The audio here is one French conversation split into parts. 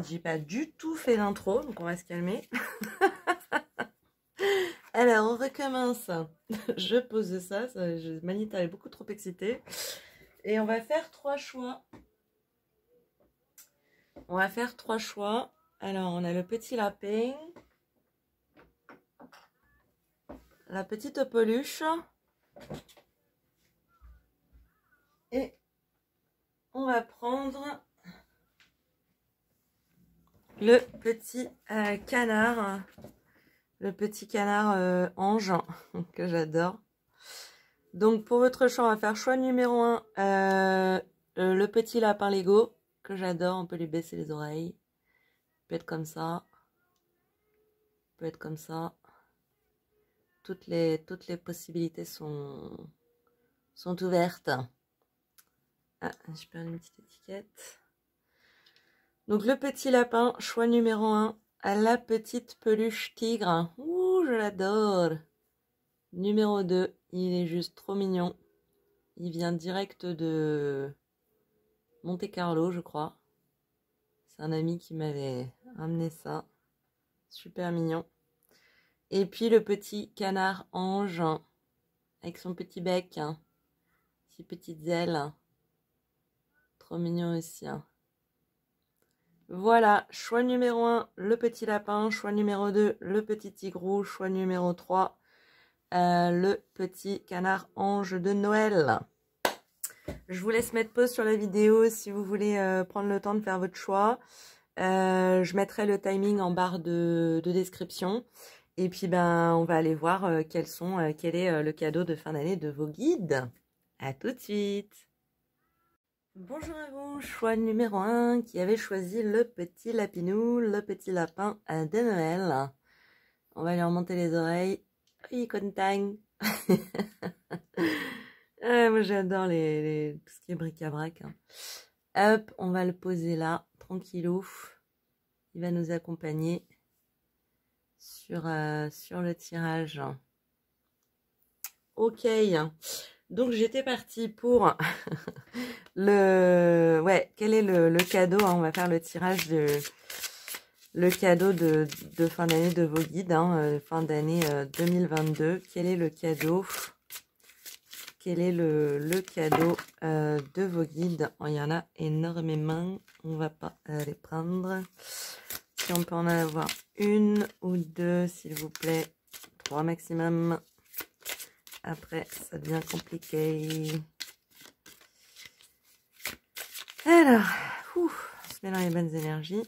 J'ai pas du tout fait l'intro, donc on va se calmer. Alors, on recommence. Je pose ça, Manita est beaucoup trop excitée. Et on va faire 3 choix. Alors, on a le petit lapin, la petite peluche et on va prendre le petit canard, ange que j'adore. Donc pour votre choix, on va faire choix numéro 1, le petit lapin Lego que j'adore. On peut lui baisser les oreilles. Peut être comme ça, peut être comme ça. Toutes les possibilités sont ouvertes. Ah, je perds une petite étiquette. Donc le petit lapin, choix numéro 1, à la petite peluche tigre. Ouh, je l'adore. Numéro 2, il est juste trop mignon. Il vient direct de Monte Carlo, je crois. C'est un ami qui m'avait ramené ça. Super mignon. Et puis le petit canard ange, avec son petit bec, ses petites ailes. Trop mignon aussi. Voilà, choix numéro 1, le petit lapin. Choix numéro 2, le petit tigrou. Choix numéro 3, le petit canard ange de Noël. Je vous laisse mettre pause sur la vidéo si vous voulez prendre le temps de faire votre choix. Je mettrai le timing en barre de description. Et puis, on va aller voir quel est le cadeau de fin d'année de vos guides. À tout de suite. Bonjour à vous, choix numéro 1 qui avait choisi le petit lapinou, le petit lapin de Noël. On va lui remonter les oreilles. Oui, content. Moi j'adore tout ce qui est bric-à-brac. Hop, on va le poser là, tranquillou. Il va nous accompagner sur le tirage. Ok, donc j'étais partie pour quel est le cadeau, on va faire le tirage le cadeau de fin d'année de vos guides, fin d'année 2022. Quel est le cadeau? Quel est le cadeau de vos guides? Il y en a énormément, on va pas les prendre. Si on peut en avoir une ou deux, s'il vous plaît, 3 maximum. Après, ça devient compliqué. Alors, on se met dans les bonnes énergies.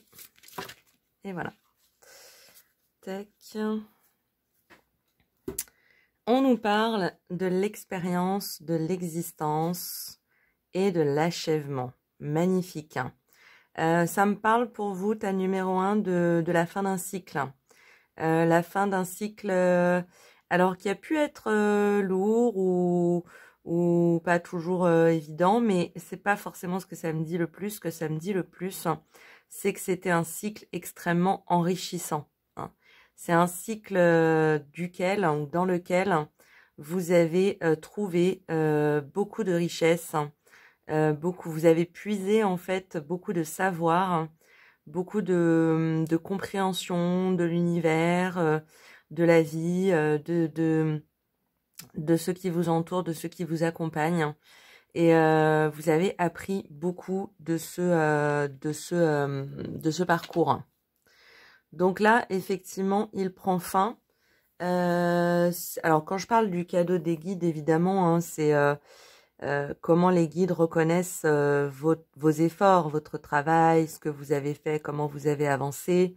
Et voilà. Tac. On nous parle de l'expérience, de l'existence et de l'achèvement. Magnifique. Ça me parle pour vous, ta numéro 1, de la fin d'un cycle. La fin d'un cycle, alors qui a pu être lourd ou pas toujours évident, mais c'est pas forcément ce que ça me dit le plus. Ce que ça me dit le plus, c'est que c'était un cycle extrêmement enrichissant. C'est un cycle dans lequel vous avez trouvé beaucoup de richesses, vous avez puisé en fait beaucoup de savoir, beaucoup de compréhension de l'univers, de la vie, de ceux qui vous entourent, de ceux qui vous accompagnent. Et vous avez appris beaucoup de ce parcours. Donc là, effectivement, il prend fin. Alors, quand je parle du cadeau des guides, évidemment, c'est comment les guides reconnaissent vos efforts, votre travail, ce que vous avez fait, comment vous avez avancé.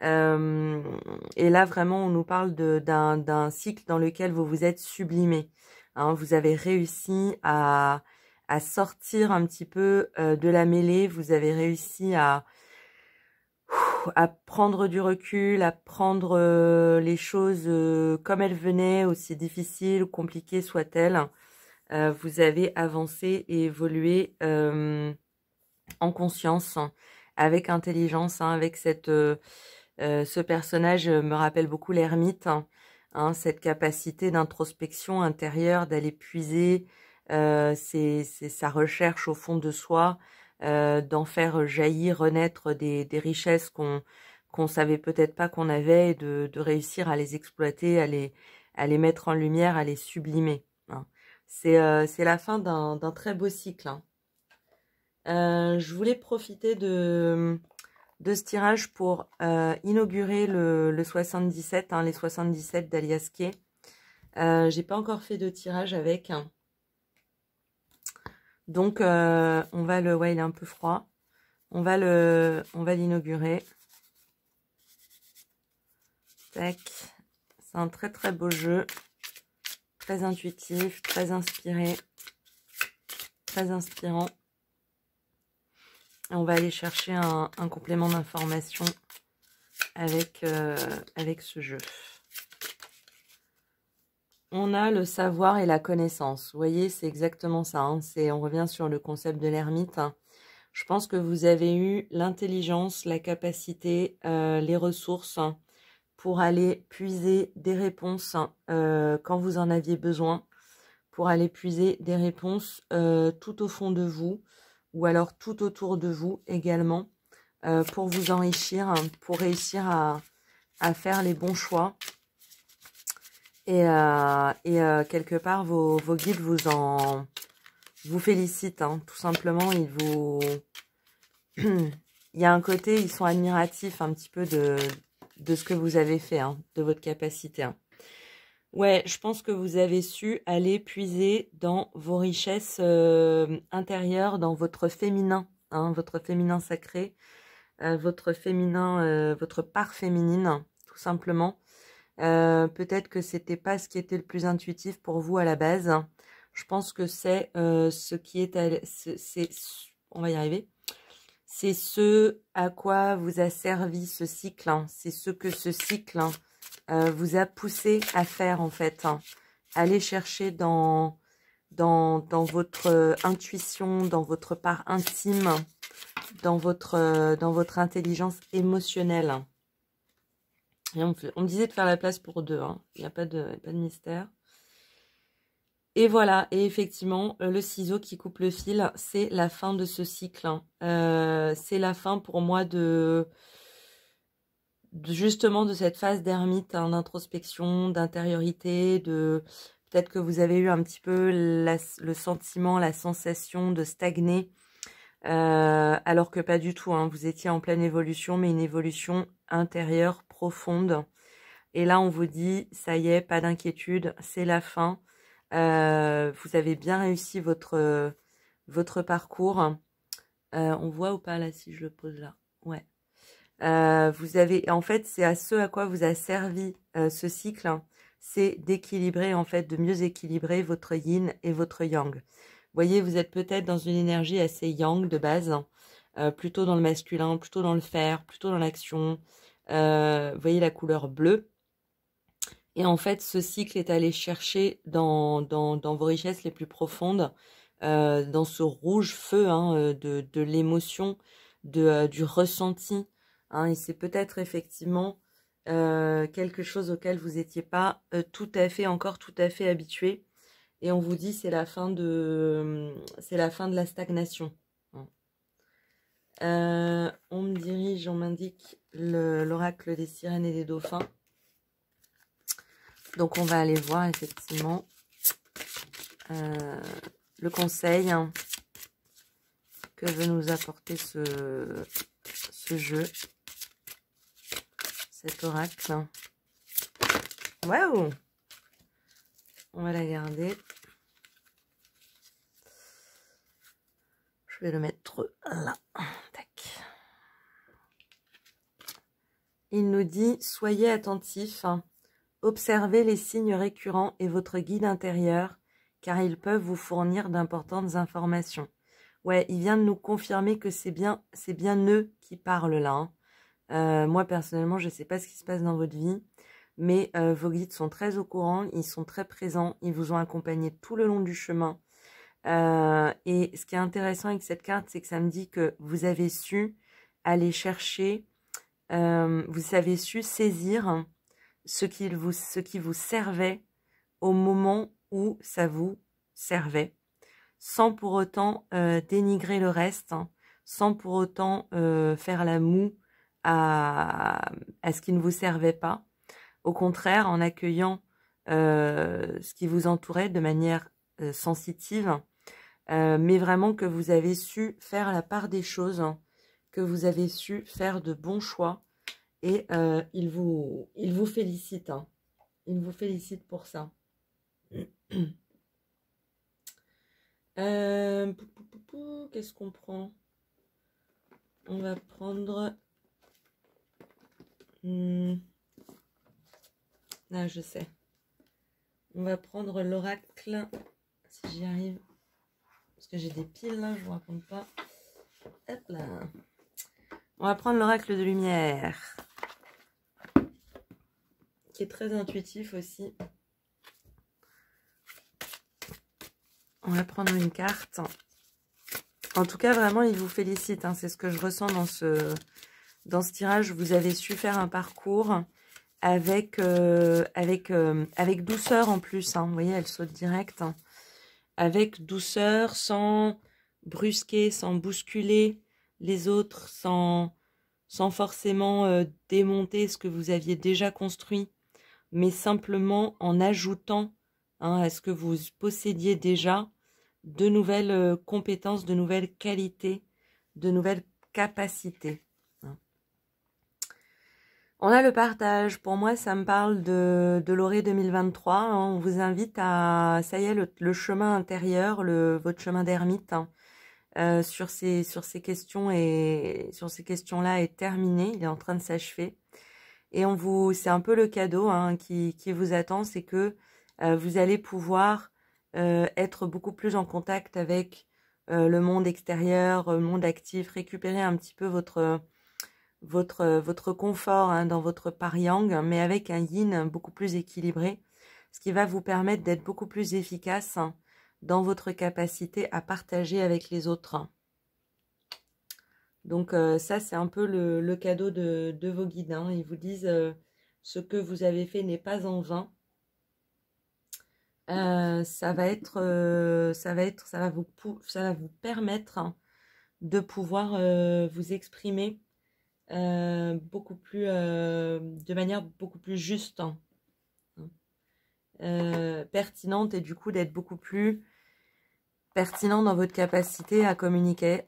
Et là, vraiment, on nous parle d'un cycle dans lequel vous vous êtes sublimé. Vous avez réussi à sortir un petit peu de la mêlée. Vous avez réussi à prendre du recul, à prendre les choses comme elles venaient, aussi difficiles ou compliquées soient-elles. Vous avez avancé et évolué en conscience, avec intelligence, avec ce personnage me rappelle beaucoup l'ermite, cette capacité d'introspection intérieure, d'aller puiser sa recherche au fond de soi, d'en faire jaillir, renaître des richesses qu'on savait peut-être pas qu'on avait, et de réussir à les exploiter, à les mettre en lumière, à les sublimer. Hein. C'est la fin d'un très beau cycle. Hein. Je voulais profiter de ce tirage pour inaugurer le 77, hein, les 77 d'Alias Kay. J'ai pas encore fait de tirage avec. Donc, on va le... Ouais, il est un peu froid. On va l'inaugurer. Tac. C'est un très très beau jeu. Très intuitif, très inspiré. Très inspirant. Et on va aller chercher un complément d'information avec ce jeu. On a le savoir et la connaissance. Vous voyez, c'est exactement ça. Hein. On revient sur le concept de l'ermite. Hein. Je pense que vous avez eu l'intelligence, la capacité, les ressources hein, pour aller puiser des réponses quand vous en aviez besoin, pour aller puiser des réponses tout au fond de vous, ou alors tout autour de vous également, pour vous enrichir, pour réussir à faire les bons choix. Et quelque part, vos guides vous félicitent, hein, tout simplement. Il y a un côté, ils sont admiratifs un petit peu de ce que vous avez fait, hein, de votre capacité. Hein. Ouais, je pense que vous avez su aller puiser dans vos richesses intérieures, dans votre féminin, hein, votre féminin sacré, votre féminin, votre part féminine, tout simplement. Peut-être que c'était pas ce qui était le plus intuitif pour vous à la base. Je pense que c'est ce qui est... on va y arriver. C'est ce à quoi vous a servi ce cycle. Hein. C'est ce que ce cycle vous a poussé à faire en fait. Hein. Aller chercher dans votre intuition, dans votre part intime, dans votre intelligence émotionnelle. Et on me disait de faire la place pour deux, hein. Il n'y a pas de mystère. Et voilà, et effectivement, le ciseau qui coupe le fil, c'est la fin de ce cycle. Hein. C'est la fin pour moi justement de cette phase d'ermite, hein, d'introspection, d'intériorité, peut-être que vous avez eu un petit peu le sentiment, la sensation de stagner, alors que pas du tout, hein, vous étiez en pleine évolution, mais une évolution intérieure profonde. Et là, on vous dit, ça y est, pas d'inquiétude, c'est la fin. Vous avez bien réussi votre parcours. On voit ou pas là si je le pose là? Ouais. Vous avez, en fait, c'est à ce à quoi vous a servi ce cycle, hein, c'est d'équilibrer, en fait, de mieux équilibrer votre yin et votre yang. Vous voyez, vous êtes peut-être dans une énergie assez yang de base, hein, plutôt dans le masculin, plutôt dans le faire, plutôt dans l'action. Vous voyez la couleur bleue. Et en fait, ce cycle est allé chercher dans vos richesses les plus profondes, dans ce rouge feu hein, de l'émotion, du ressenti. Hein, et c'est peut-être effectivement quelque chose auquel vous n'étiez pas encore tout à fait habitué. Et on vous dit c'est la fin de la stagnation. On me dirige, on m'indique l'oracle des sirènes et des dauphins. Donc, on va aller voir effectivement le conseil hein, que veut nous apporter ce jeu, cet oracle. Waouh! On va la garder. Je vais le mettre là. Tac. Il nous dit, soyez attentifs. Hein. Observez les signes récurrents et votre guide intérieur, car ils peuvent vous fournir d'importantes informations. Ouais, il vient de nous confirmer que c'est bien eux qui parlent là. Hein. Moi, personnellement, je ne sais pas ce qui se passe dans votre vie, mais vos guides sont très au courant, ils sont très présents, ils vous ont accompagné tout le long du chemin. Et ce qui est intéressant avec cette carte, c'est que ça me dit que vous avez su aller chercher, vous avez su saisir ce qui vous servait au moment où ça vous servait, sans pour autant dénigrer le reste, hein, sans pour autant faire la moue à ce qui ne vous servait pas. Au contraire, en accueillant ce qui vous entourait de manière sensitive, mais vraiment que vous avez su faire la part des choses, hein, que vous avez su faire de bons choix, et il vous félicite, hein. Il vous félicite pour ça. Qu'est-ce qu'on prend? On va prendre... Ah, je sais. On va prendre l'oracle, si j'y arrive. Parce que j'ai des piles là, je vous raconte pas. Hop là. On va prendre l'oracle de lumière, qui est très intuitif aussi. On va prendre une carte. En tout cas, vraiment, il vous félicite, hein. C'est ce que je ressens dans ce tirage. Vous avez su faire un parcours avec douceur en plus, hein. Vous voyez, elle saute direct, hein. Avec douceur, sans brusquer, sans bousculer les autres, sans forcément démonter ce que vous aviez déjà construit, mais simplement en ajoutant, hein, à ce que vous possédiez déjà de nouvelles compétences, de nouvelles qualités, de nouvelles capacités. On a le partage. Pour moi, ça me parle de l'orée 2023. Hein. On vous invite à, ça y est, le chemin intérieur, votre chemin d'ermite, hein, sur ces questions et sur ces questions-là est terminé. Il est en train de s'achever. Et c'est un peu le cadeau, hein, qui vous attend, c'est que vous allez pouvoir être beaucoup plus en contact avec le monde extérieur, le monde actif, récupérer un petit peu votre confort, hein, dans votre par-yang, mais avec un yin beaucoup plus équilibré, ce qui va vous permettre d'être beaucoup plus efficace, hein, dans votre capacité à partager avec les autres. Donc ça, c'est un peu le cadeau de vos guides, hein. Ils vous disent ce que vous avez fait n'est pas en vain. Ça va vous permettre, hein, de pouvoir vous exprimer de manière beaucoup plus juste, hein, pertinente, et du coup d'être beaucoup plus pertinent dans votre capacité à communiquer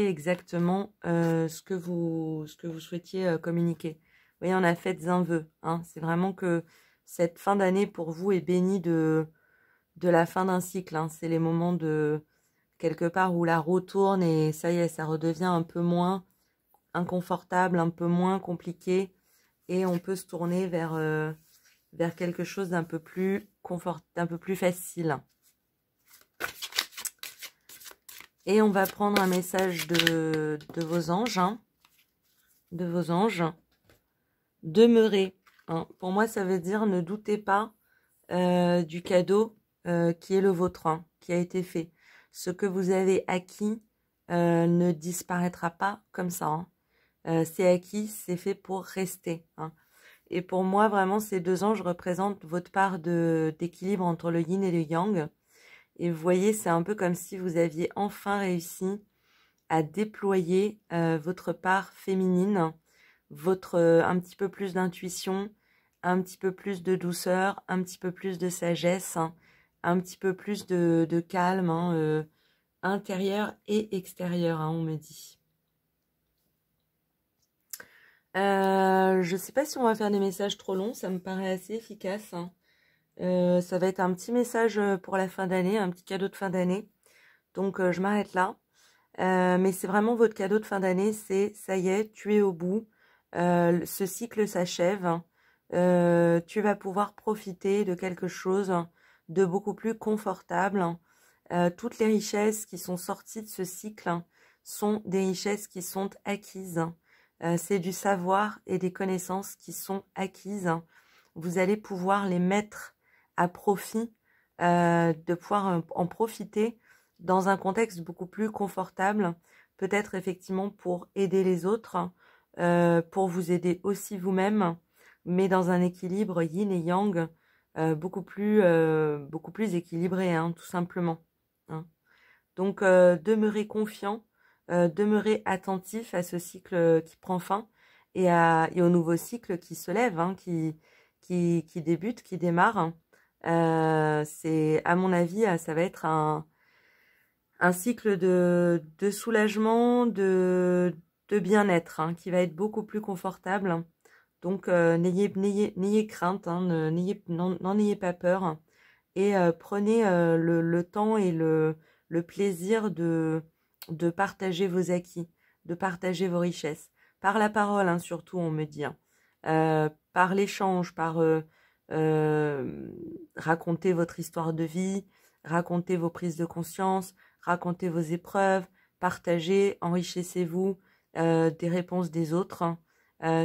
exactement ce que vous souhaitiez communiquer. Vous voyez, on a fait un vœu, hein. C'est vraiment que cette fin d'année pour vous est bénie de la fin d'un cycle, hein. C'est les moments de quelque part où la roue tourne et ça y est, ça redevient un peu moins inconfortable, un peu moins compliqué, et on peut se tourner vers quelque chose d'un peu plus facile. Et on va prendre un message de vos anges, hein, Demeurez, hein. Pour moi, ça veut dire ne doutez pas du cadeau qui est le vôtre, hein, qui a été fait. Ce que vous avez acquis ne disparaîtra pas comme ça, hein. C'est acquis, c'est fait pour rester, hein. Et pour moi, vraiment, ces deux anges représentent votre part d'équilibre entre le yin et le yang. Et vous voyez, c'est un peu comme si vous aviez enfin réussi à déployer votre part féminine, un petit peu plus d'intuition, un petit peu plus de douceur, un petit peu plus de sagesse, hein, un petit peu plus de calme, hein, intérieur et extérieur, hein, on me dit. Je ne sais pas si on va faire des messages trop longs, ça me paraît assez efficace, hein. Ça va être un petit message pour la fin d'année, un petit cadeau de fin d'année. Donc je m'arrête là. Mais c'est vraiment votre cadeau de fin d'année, c'est ça y est, tu es au bout. Ce cycle s'achève. Tu vas pouvoir profiter de quelque chose de beaucoup plus confortable. Toutes les richesses qui sont sorties de ce cycle sont des richesses qui sont acquises. C'est du savoir et des connaissances qui sont acquises. Vous allez pouvoir les mettre à profit, de pouvoir en profiter dans un contexte beaucoup plus confortable, peut-être effectivement pour aider les autres, pour vous aider aussi vous-même, mais dans un équilibre yin et yang beaucoup plus équilibré, hein, tout simplement, hein. Donc demeurez confiant, demeurez attentif à ce cycle qui prend fin et au nouveau cycle qui se lève, hein, qui débute, qui démarre. C'est, à mon avis, ça va être un cycle de soulagement, de bien-être, hein, qui va être beaucoup plus confortable. Donc, n'ayez crainte, hein, n'en ayez pas peur. Et prenez le temps et le plaisir de partager vos acquis, de partager vos richesses. Par la parole, hein, surtout, on me dit. Hein. Par l'échange, par raconter votre histoire de vie, raconter vos prises de conscience, racontez vos épreuves, partagez, enrichissez-vous des réponses des autres. Hein.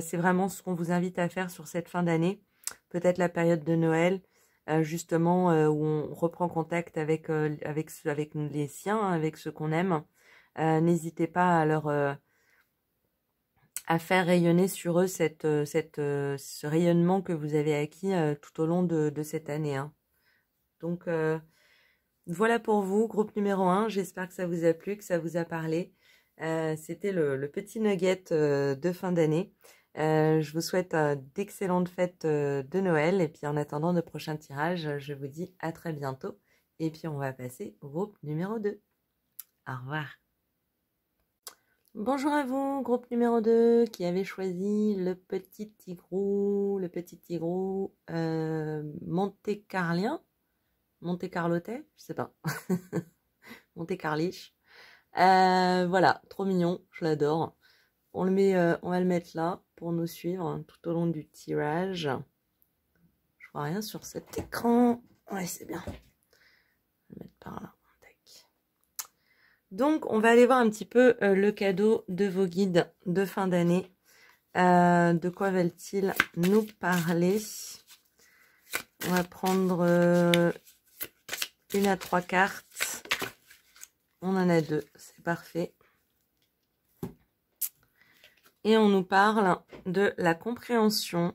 C'est vraiment ce qu'on vous invite à faire sur cette fin d'année. Peut-être la période de Noël, justement, où on reprend contact avec les siens, hein, avec ceux qu'on aime. N'hésitez pas à faire rayonner sur eux ce rayonnement que vous avez acquis tout au long de cette année. Hein. Donc, voilà pour vous, groupe numéro 1. J'espère que ça vous a plu, que ça vous a parlé. C'était le petit nugget de fin d'année. Je vous souhaite d'excellentes fêtes de Noël. Et puis en attendant de prochains tirages, je vous dis à très bientôt. Et puis on va passer au groupe numéro 2. Au revoir. Bonjour à vous, groupe numéro 2, qui avait choisi le petit tigrou Monte-Carlien. Monte-Carlotais, je sais pas. Monte-Carliche. Voilà, trop mignon, je l'adore. On va le mettre là pour nous suivre hein, tout au long du tirage. Je vois rien sur cet écran. Ouais, c'est bien. On va le mettre par là. Tac. Donc, on va aller voir un petit peu le cadeau de vos guides de fin d'année. De quoi veulent-ils nous parler? On va prendre 1 à 3 cartes. On en a 2, c'est parfait. Et on nous parle de la compréhension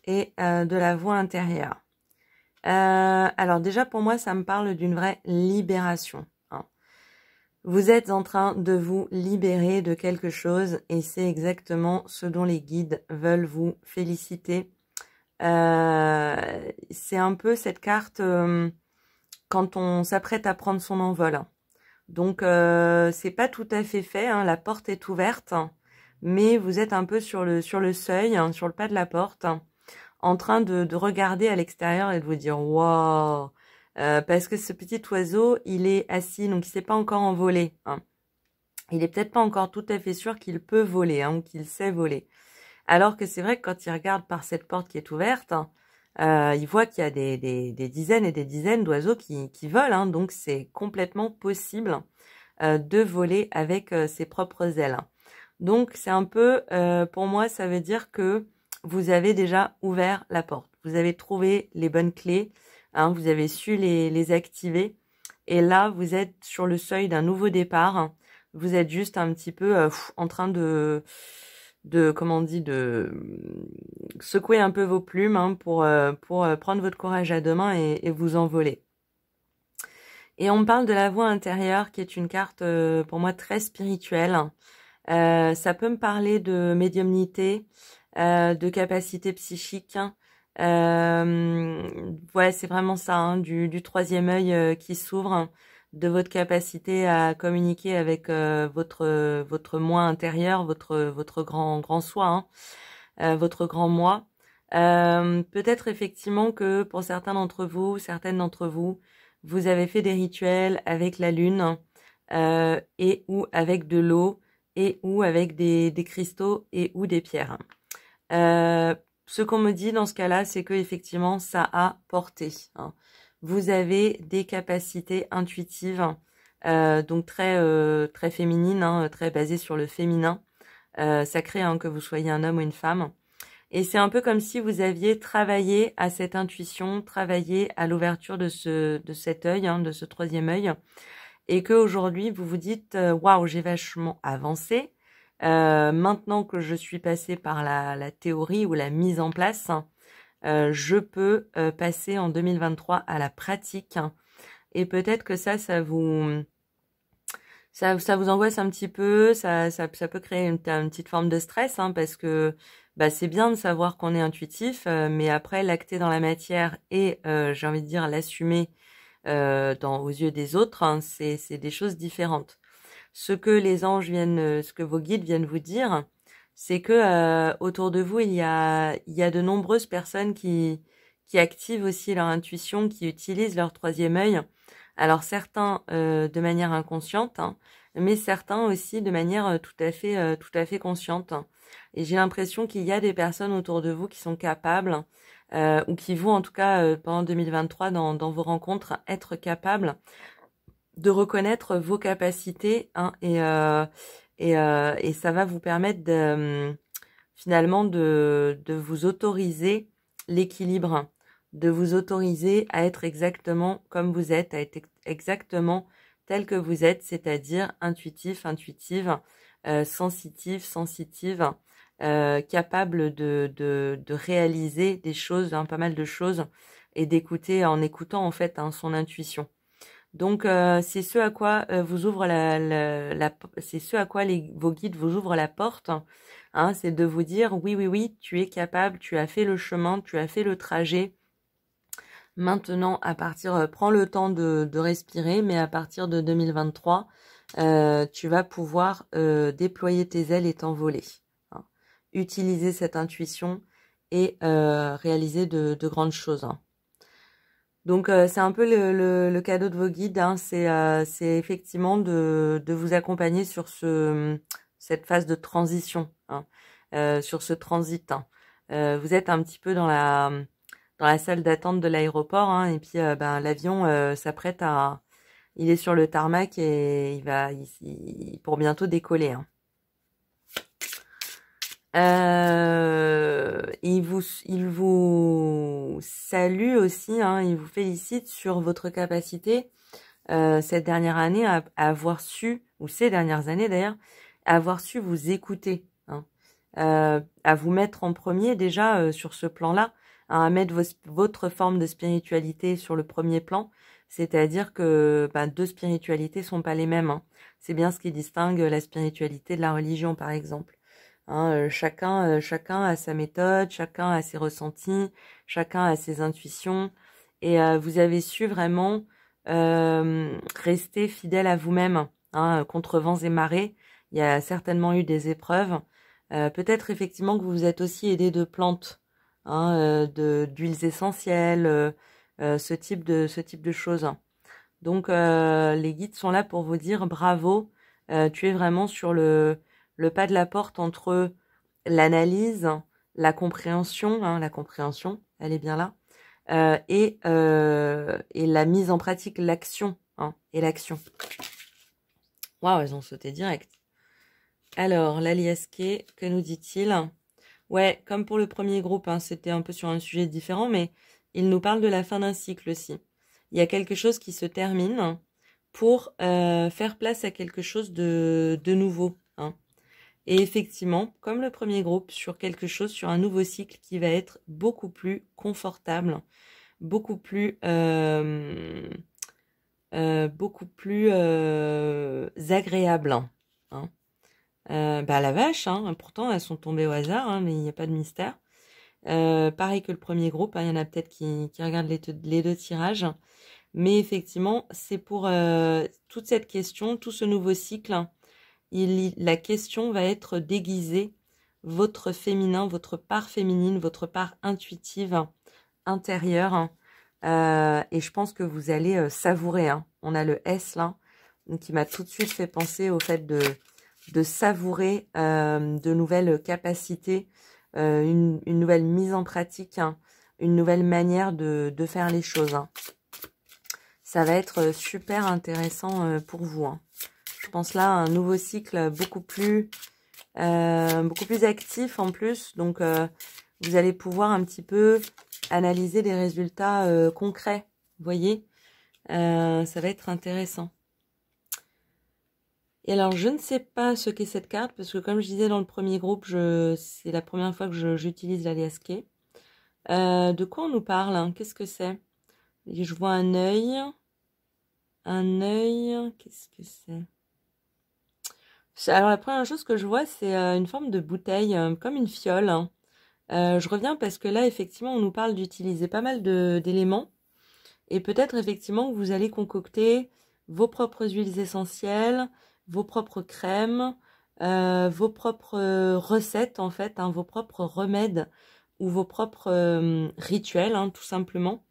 et de la voix intérieure. Alors déjà, pour moi, ça me parle d'une vraie libération. Hein. Vous êtes en train de vous libérer de quelque chose et c'est exactement ce dont les guides veulent vous féliciter. C'est un peu cette carte quand on s'apprête à prendre son envol. Donc, c'est pas tout à fait fait, hein, la porte est ouverte, mais vous êtes un peu sur le seuil, hein, sur le pas de la porte, en train de regarder à l'extérieur et de vous dire « Waouh !» parce que ce petit oiseau, il est assis, donc il s'est pas encore envolé. Hein. Il est peut-être pas encore tout à fait sûr qu'il peut voler, hein, ou qu'il sait voler. Alors que c'est vrai que quand il regarde par cette porte qui est ouverte, il voit qu'il y a des dizaines et des dizaines d'oiseaux qui volent, hein, donc c'est complètement possible de voler avec ses propres ailes. Donc c'est un peu, pour moi, ça veut dire que vous avez déjà ouvert la porte. Vous avez trouvé les bonnes clés, hein, vous avez su les activer. Et là, vous êtes sur le seuil d'un nouveau départ. Vous êtes juste un petit peu en train de comment on dit, de secouer un peu vos plumes hein, pour prendre votre courage à deux mains et vous envoler. Et on me parle de la voix intérieure qui est une carte pour moi très spirituelle. Ça peut me parler de médiumnité, de capacité psychique. Ouais, c'est vraiment ça, hein, du troisième œil qui s'ouvre, de votre capacité à communiquer avec votre moi intérieur, votre grand soi, hein, votre grand moi. Peut-être effectivement que pour certains d'entre vous, certaines d'entre vous, vous avez fait des rituels avec la lune et ou avec de l'eau et ou avec des cristaux et ou des pierres. Ce qu'on me dit dans ce cas-là, c'est que effectivement, ça a porté. Hein. Vous avez des capacités intuitives, donc très féminines, hein, très basées sur le féminin, sacré, hein, que vous soyez un homme ou une femme. Et c'est un peu comme si vous aviez travaillé à cette intuition, travaillé à l'ouverture de cet œil, hein, de ce troisième œil, et qu'aujourd'hui vous vous dites waouh, j'ai vachement avancé. Maintenant que je suis passée par la théorie ou la mise en place, je peux passer en 2023 à la pratique. Et peut-être que ça Ça vous angoisse un petit peu, ça peut créer une petite forme de stress, hein, parce que bah, c'est bien de savoir qu'on est intuitif, mais après l'acter dans la matière et j'ai envie de dire l'assumer aux yeux des autres, hein, c'est des choses différentes. Ce que les anges ce que vos guides viennent vous dire, c'est que autour de vous il y a de nombreuses personnes qui activent aussi leur intuition, qui utilisent leur troisième œil. Alors certains de manière inconsciente, hein, mais certains aussi de manière tout à fait consciente. Et j'ai l'impression qu'il y a des personnes autour de vous qui sont capables, ou qui vont en tout cas pendant 2023 dans vos rencontres être capables de reconnaître vos capacités, hein, et ça va vous permettre finalement de vous autoriser l'équilibre, de vous autoriser à être exactement comme vous êtes, à être exactement tel que vous êtes, c'est-à-dire intuitif, intuitive, sensitive, sensitive, capable de réaliser des choses, hein, pas mal de choses, et d'écouter en écoutant en fait, hein, son intuition. Donc c'est ce à quoi vous ouvre c'est ce à quoi vos guides vous ouvrent la porte, hein, c'est de vous dire oui, oui, oui, tu es capable, tu as fait le chemin, tu as fait le trajet. Maintenant, prends le temps de respirer, mais à partir de 2023, tu vas pouvoir déployer tes ailes et t'envoler, hein. Utiliser cette intuition et réaliser de grandes choses, hein. Donc c'est un peu le cadeau de vos guides, hein. C'est effectivement de vous accompagner sur cette phase de transition, hein, sur ce transit, hein. Vous êtes un petit peu dans la salle d'attente de l'aéroport, hein, et puis ben, l'avion s'apprête il est sur le tarmac et pour bientôt décoller, hein. Il vous salue aussi, hein, il vous félicite sur votre capacité cette dernière année à avoir su, ou ces dernières années d'ailleurs, à avoir su vous écouter, hein, à vous mettre en premier déjà sur ce plan-là, hein, à mettre votre forme de spiritualité sur le premier plan, c'est-à-dire que deux spiritualités sont pas les mêmes, hein. C'est bien ce qui distingue la spiritualité de la religion, par exemple. Hein, chacun a sa méthode, chacun a ses ressentis, chacun a ses intuitions, et vous avez su vraiment rester fidèle à vous-même, hein, contre vents et marées. Il y a certainement eu des épreuves. Peut-être effectivement que vous vous êtes aussi aidé de plantes, hein, d'huiles essentielles, ce type de choses. Donc les guides sont là pour vous dire bravo, tu es vraiment sur le pas de la porte entre l'analyse, la compréhension, elle est bien là, et la mise en pratique, l'action, hein, et l'action. Waouh, elles ont sauté direct. Alors, l'aliasqué, que nous dit-il? Ouais, comme pour le premier groupe, hein, c'était un peu sur un sujet différent, mais il nous parle de la fin d'un cycle aussi. Il y a quelque chose qui se termine pour faire place à quelque chose de nouveau, hein. Et effectivement, comme le premier groupe, sur un nouveau cycle qui va être beaucoup plus confortable, beaucoup plus agréable, hein. La vache, hein, pourtant elles sont tombées au hasard, hein, mais il n'y a pas de mystère. Pareil que le premier groupe, hein, il y en a peut-être qui regardent les deux tirages. Mais effectivement, c'est pour toute cette question, tout ce nouveau cycle, hein, la question va être déguiser votre féminin, votre part féminine, votre part intuitive, intérieure, hein. Et je pense que vous allez savourer, hein. On a le S là, qui m'a tout de suite fait penser au fait de savourer de nouvelles capacités, une nouvelle mise en pratique, hein, une nouvelle manière de faire les choses, hein. Ça va être super intéressant pour vous, hein. Je pense là à un nouveau cycle beaucoup plus actif en plus. Donc, vous allez pouvoir un petit peu analyser des résultats concrets. Vous voyez, ça va être intéressant. Et alors, je ne sais pas ce qu'est cette carte, parce que comme je disais dans le premier groupe, c'est la première fois que j'utilise l'aliasqué. De quoi on nous parle, hein? Qu'est-ce que c'est? Je vois un œil. Un œil, qu'est-ce que c'est? Alors la première chose que je vois, c'est une forme de bouteille, comme une fiole, hein. Je reviens parce que là, effectivement, on nous parle d'utiliser pas mal d'éléments. Et peut-être effectivement que vous allez concocter vos propres huiles essentielles, vos propres crèmes, vos propres recettes en fait, hein, vos propres remèdes ou vos propres rituels, hein, tout simplement,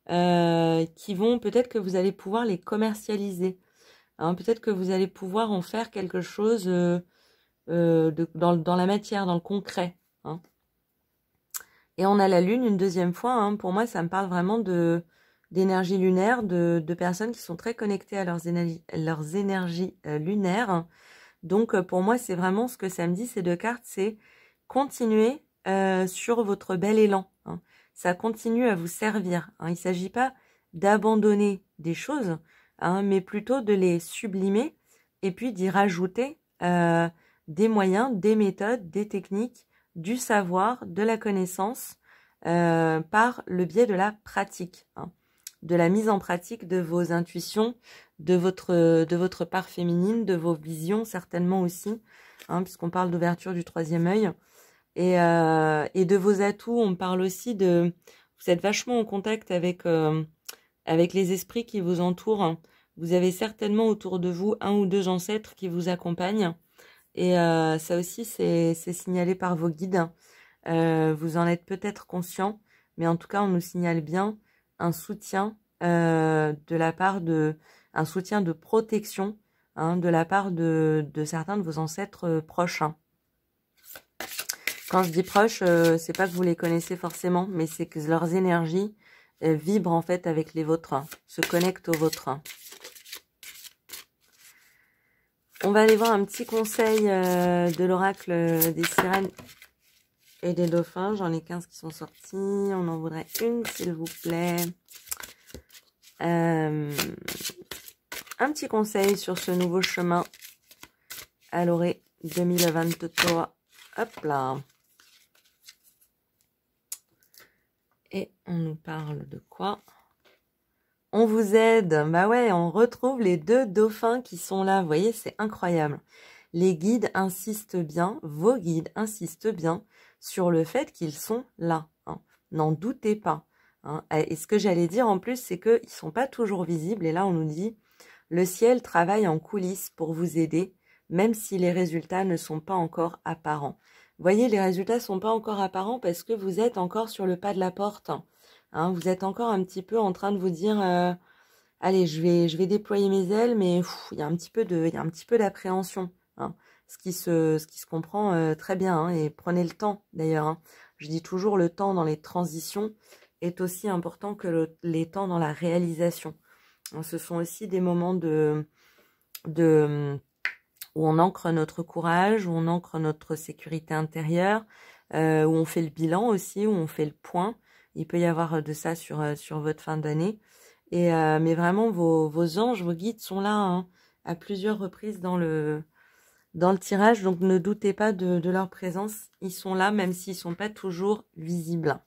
qui vont peut-être que vous allez pouvoir les commercialiser. Hein, peut-être que vous allez pouvoir en faire quelque chose dans la matière, dans le concret. Hein. Et on a la lune une deuxième fois. Hein, pour moi, ça me parle vraiment d'énergie lunaire, de personnes qui sont très connectées à leurs énergies lunaires. Donc, pour moi, c'est vraiment ce que ça me dit, ces deux cartes, c'est continuer sur votre bel élan. Hein. Ça continue à vous servir. Hein. Il ne s'agit pas d'abandonner des choses, hein, mais plutôt de les sublimer et puis d'y rajouter des moyens, des méthodes, des techniques, du savoir, de la connaissance par le biais de la pratique, hein, de la mise en pratique de vos intuitions, de votre part féminine, de vos visions certainement aussi, hein, puisqu'on parle d'ouverture du troisième œil, et de vos atouts. On parle aussi de... Vous êtes vachement en contact avec les esprits qui vous entourent. Vous avez certainement autour de vous un ou deux ancêtres qui vous accompagnent. Et ça aussi, c'est signalé par vos guides. Vous en êtes peut-être conscient, mais en tout cas, on nous signale bien un soutien de la part un soutien de protection, hein, de la part de certains de vos ancêtres proches. Hein. Quand je dis proches, c'est pas que vous les connaissez forcément, mais c'est que leurs énergies vibrent en fait avec les vôtres, hein, se connectent aux vôtres. Hein. On va aller voir un petit conseil de l'oracle des sirènes et des dauphins. J'en ai 15 qui sont sortis. On en voudrait une, s'il vous plaît. Un petit conseil sur ce nouveau chemin à l'orée 2023. Hop là. Et on nous parle de quoi? On vous aide. Bah ouais, on retrouve les deux dauphins qui sont là. Vous voyez, c'est incroyable. Les guides insistent bien, vos guides insistent bien sur le fait qu'ils sont là. Hein. N'en doutez pas. Hein. Et ce que j'allais dire en plus, c'est qu'ils ne sont pas toujours visibles. Et là, on nous dit, le ciel travaille en coulisses pour vous aider, même si les résultats ne sont pas encore apparents. Vous voyez, les résultats ne sont pas encore apparents parce que vous êtes encore sur le pas de la porte. Hein, vous êtes encore un petit peu en train de vous dire, allez, je vais déployer mes ailes, mais il y a un petit peu d'appréhension. Hein, ce qui se comprend très bien. Hein, et prenez le temps, d'ailleurs. Hein. Je dis toujours, le temps dans les transitions est aussi important que les temps dans la réalisation. Hein, ce sont aussi des moments où on ancre notre courage, où on ancre notre sécurité intérieure, où on fait le bilan aussi, où on fait le point. Il peut y avoir de ça sur votre fin d'année. Mais vraiment, vos anges, vos guides sont là hein, à plusieurs reprises dans le tirage. Donc, ne doutez pas de leur présence. Ils sont là, même s'ils ne sont pas toujours visibles.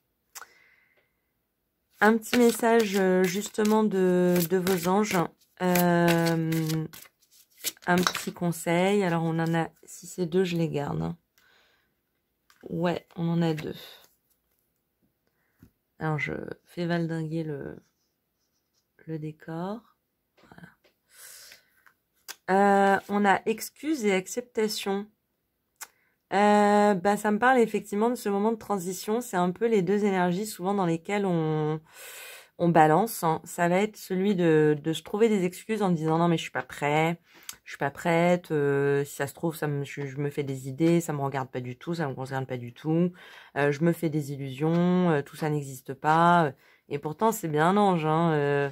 Un petit message justement de vos anges. Un petit conseil. Alors, on en a... Si c'est deux, je les garde. Hein. Ouais, on en a deux. Alors, je fais valdinguer le décor. Voilà. On a excuse et acceptation. Bah, ça me parle effectivement de ce moment de transition. C'est un peu les deux énergies souvent dans lesquelles on balance. Hein. Ça va être celui de se trouver des excuses en disant non mais je suis pas prêt. Je suis pas prête, si ça se trouve, je me fais des idées, ça me regarde pas du tout, ça me concerne pas du tout, je me fais des illusions, tout ça n'existe pas, et pourtant c'est bien un ange, hein,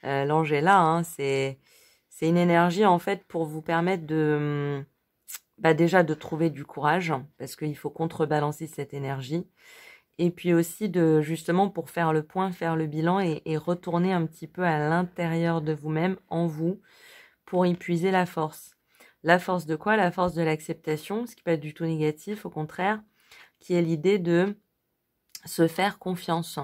l'ange est là, hein, c'est une énergie en fait pour vous permettre de, déjà de trouver du courage, parce qu'il faut contrebalancer cette énergie, et puis aussi de justement pour faire le point, faire le bilan, et retourner un petit peu à l'intérieur de vous-même, en vous, pour y puiser la force. La force de quoi? La force de l'acceptation, ce qui peut être du tout négatif, au contraire, qui est l'idée de se faire confiance.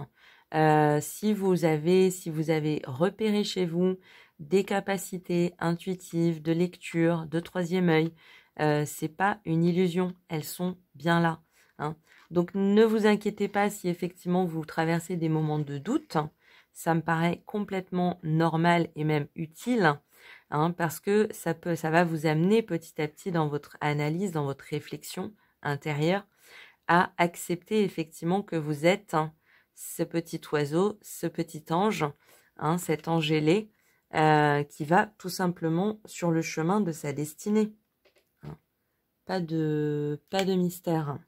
Si vous avez repéré chez vous des capacités intuitives, de lecture, de troisième œil, c'est pas une illusion, elles sont bien là. Hein. Donc ne vous inquiétez pas si effectivement vous traversez des moments de doute. Ça me paraît complètement normal et même utile, hein, parce que ça va vous amener petit à petit dans votre analyse, dans votre réflexion intérieure, à accepter effectivement que vous êtes ce petit oiseau, ce petit ange, hein, cet ange ailé, qui va tout simplement sur le chemin de sa destinée. Hein. Pas de mystère.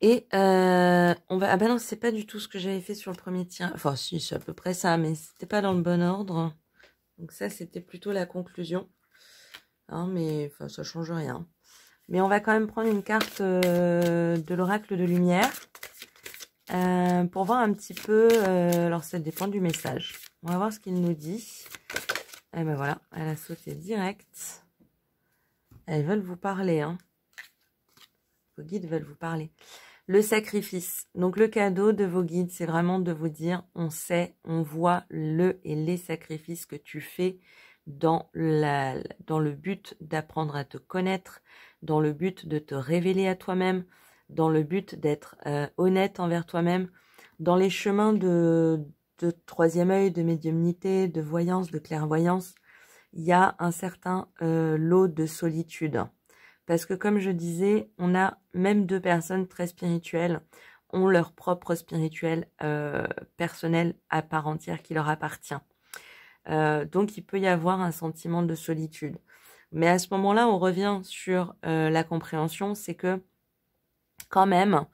Et on va... Ah bah non, c'est pas du tout ce que j'avais fait sur le premier tirage. Enfin si, c'est à peu près ça, mais c'était pas dans le bon ordre. Donc ça, c'était plutôt la conclusion. Hein, mais enfin, ça change rien. Mais on va quand même prendre une carte de l'oracle de lumière pour voir un petit peu. Alors ça dépend du message. On va voir ce qu'il nous dit. Et ben voilà, elle a sauté direct. Elles veulent vous parler. Hein. Vos guides veulent vous parler. Le sacrifice. Donc le cadeau de vos guides, c'est vraiment de vous dire, on sait, on voit le et les sacrifices que tu fais dans le but d'apprendre à te connaître, dans le but de te révéler à toi-même, dans le but d'être honnête envers toi-même, dans les chemins de troisième œil, de médiumnité, de voyance, de clairvoyance. Il y a un certain lot de solitude. Parce que comme je disais, on a même deux personnes très spirituelles, ont leur propre spirituel personnel à part entière qui leur appartient. Donc il peut y avoir un sentiment de solitude. Mais à ce moment-là, on revient sur la compréhension, c'est que quand même,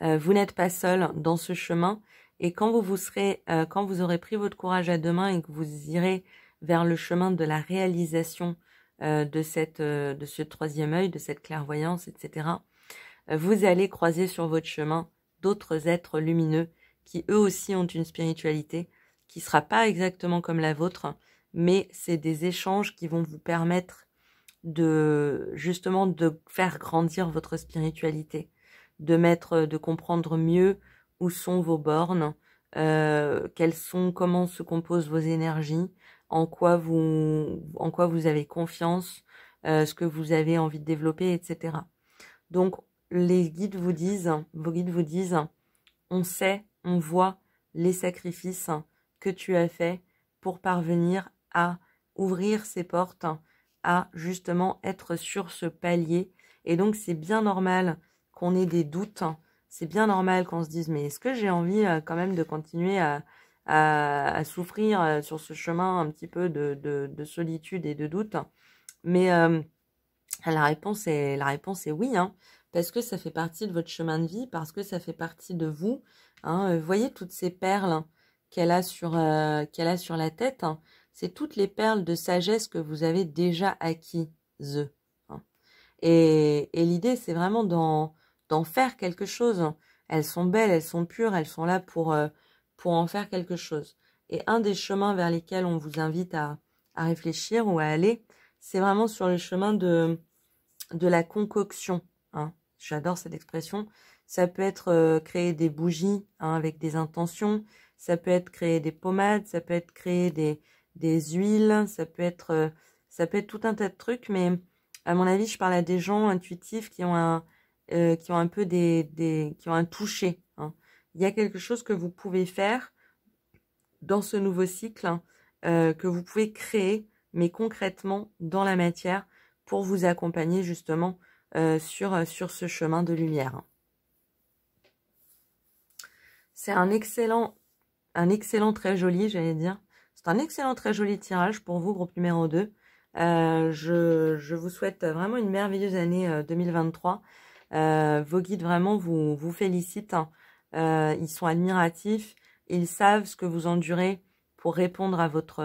vous n'êtes pas seul dans ce chemin. Et quand quand vous aurez pris votre courage à deux mains et que vous irez vers le chemin de la réalisation de ce troisième œil, de cette clairvoyance, etc., vous allez croiser sur votre chemin d'autres êtres lumineux qui eux aussi ont une spiritualité qui ne sera pas exactement comme la vôtre, mais c'est des échanges qui vont vous permettre justement de faire grandir votre spiritualité, de comprendre mieux où sont vos bornes, comment se composent vos énergies, en quoi vous avez confiance, ce que vous avez envie de développer, etc. Donc, vos guides vous disent, on sait, on voit les sacrifices que tu as faits pour parvenir à ouvrir ces portes, à justement être sur ce palier. Et donc, c'est bien normal qu'on ait des doutes, c'est bien normal qu'on se dise, mais est-ce que j'ai envie quand même de continuer à souffrir sur ce chemin un petit peu de solitude et de doute? Mais la réponse est oui, hein, parce que ça fait partie de votre chemin de vie, parce que ça fait partie de vous. Hein, voyez toutes ces perles qu'elle a sur la tête, hein, c'est toutes les perles de sagesse que vous avez déjà acquises. Hein. Et l'idée, c'est vraiment d'en faire quelque chose. Elles sont belles, elles sont pures, elles sont là pour en faire quelque chose. Et un des chemins vers lesquels on vous invite à réfléchir ou à aller, c'est vraiment sur le chemin de la concoction. Hein. J'adore cette expression. Ça peut être créer des bougies hein, avec des intentions, ça peut être créer des pommades, ça peut être créer des huiles, ça peut être tout un tas de trucs, mais à mon avis, je parle à des gens intuitifs qui ont un peu qui ont un toucher. Hein. Il y a quelque chose que vous pouvez faire dans ce nouveau cycle, hein, que vous pouvez créer, mais concrètement dans la matière, pour vous accompagner justement sur ce chemin de lumière. C'est un excellent très joli, j'allais dire. C'est un excellent très joli tirage pour vous, groupe numéro 2. Je vous souhaite vraiment une merveilleuse année 2023. Vos guides vraiment vous félicitent. Hein. Ils sont admiratifs. Ils savent ce que vous endurez pour répondre à votre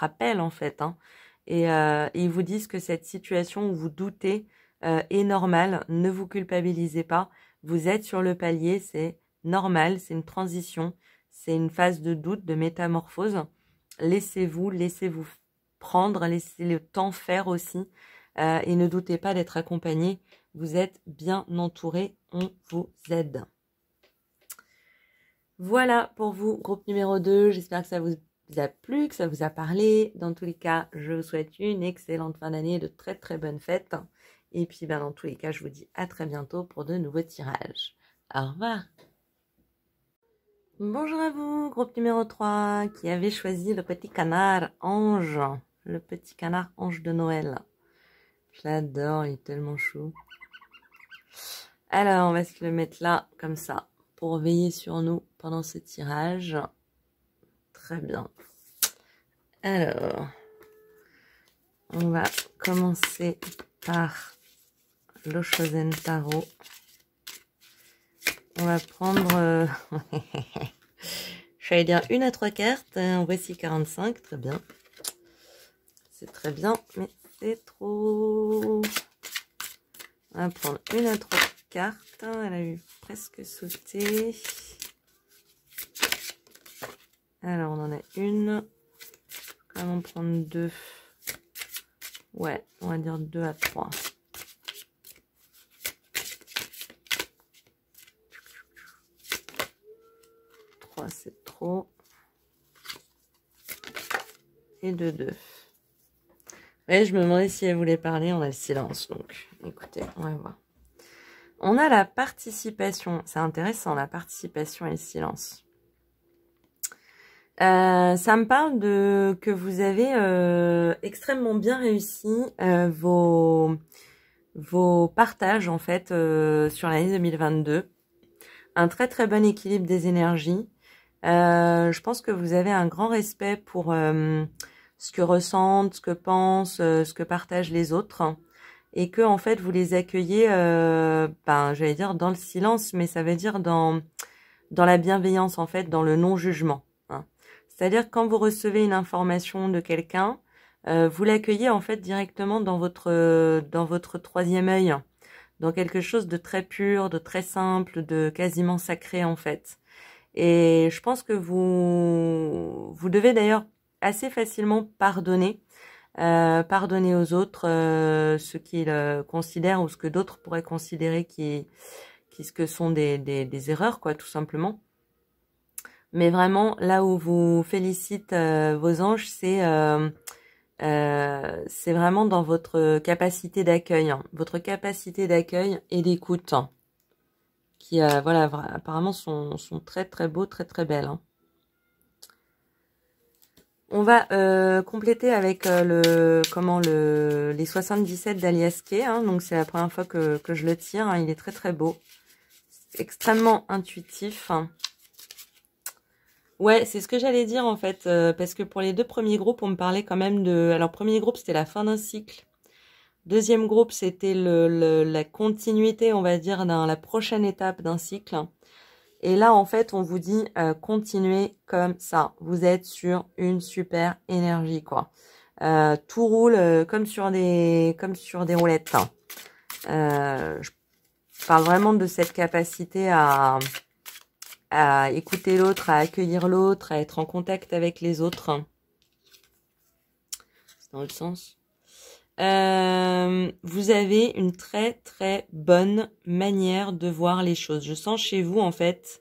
appel en fait. Hein. Et ils vous disent que cette situation où vous doutez est normale. Ne vous culpabilisez pas. Vous êtes sur le palier, c'est normal, c'est une transition, c'est une phase de doute, de métamorphose. Laissez-vous prendre, laissez le temps faire aussi. Et ne doutez pas d'être accompagné. Vous êtes bien entouré, on vous aide. Voilà pour vous, groupe numéro 2. J'espère que ça vous vous a plu, que ça vous a parlé. Dans tous les cas, je vous souhaite une excellente fin d'année, de très très bonnes fêtes. Et puis, ben, dans tous les cas, je vous dis à très bientôt pour de nouveaux tirages. Au revoir. Bonjour à vous, groupe numéro 3, qui avait choisi le petit canard ange. Le petit canard ange de Noël. Je l'adore, il est tellement chou. Alors, on va se le mettre là, comme ça, pour veiller sur nous pendant ce tirage. Très bien. Alors, on va commencer par le Chosen Tarot. On va prendre, j'allais dire une à 3 cartes. En voici 45, très bien. C'est très bien, mais c'est trop. On va prendre une à 3 cartes. Elle a eu presque sauté. Alors, on en a une. On va en prendre 2. Ouais, on va dire 2 à 3. C'est trop. Et de 2. Ouais, je me demandais si elle voulait parler. On a le silence, donc écoutez, on va voir. On a la participation. C'est intéressant, la participation et le silence. Ça me parle de que vous avez extrêmement bien réussi vos partages, en fait, sur l'année 2022. Un très très bon équilibre des énergies. Je pense que vous avez un grand respect pour ce que ressentent, ce que pensent, ce que partagent les autres, et que en fait vous les accueillez, j'allais dire dans le silence, mais ça veut dire dans la bienveillance, en fait, dans le non-jugement. Hein. C'est-à-dire quand vous recevez une information de quelqu'un, vous l'accueillez en fait directement dans votre troisième œil, dans quelque chose de très pur, de très simple, de quasiment sacré en fait. Et je pense que vous devez d'ailleurs assez facilement pardonner aux autres ce qu'ils considèrent ou ce que d'autres pourraient considérer qui ce que sont des erreurs, quoi, tout simplement. Mais vraiment, là où vous félicite vos anges, c'est vraiment dans votre capacité d'accueil, hein, votre capacité d'accueil et d'écoute. Hein, qui voilà, apparemment sont très très beaux, très très belles. Hein. On va compléter avec les 77 d'Alias Kay. Hein, donc c'est la première fois que je le tire. Hein, il est très très beau, extrêmement intuitif. Hein. Ouais, c'est ce que j'allais dire en fait, parce que pour les 2 premiers groupes, on me parlait quand même de. Alors premier groupe c'était la fin d'un cycle. Deuxième groupe, c'était la continuité, on va dire, dans la prochaine étape d'un cycle. Et là, en fait, on vous dit continuez comme ça. Vous êtes sur une super énergie, quoi. Tout roule comme sur des roulettes. Je parle vraiment de cette capacité à écouter l'autre, à accueillir l'autre, à être en contact avec les autres. C'est dans le sens. Vous avez une très très bonne manière de voir les choses. Je sens chez vous en fait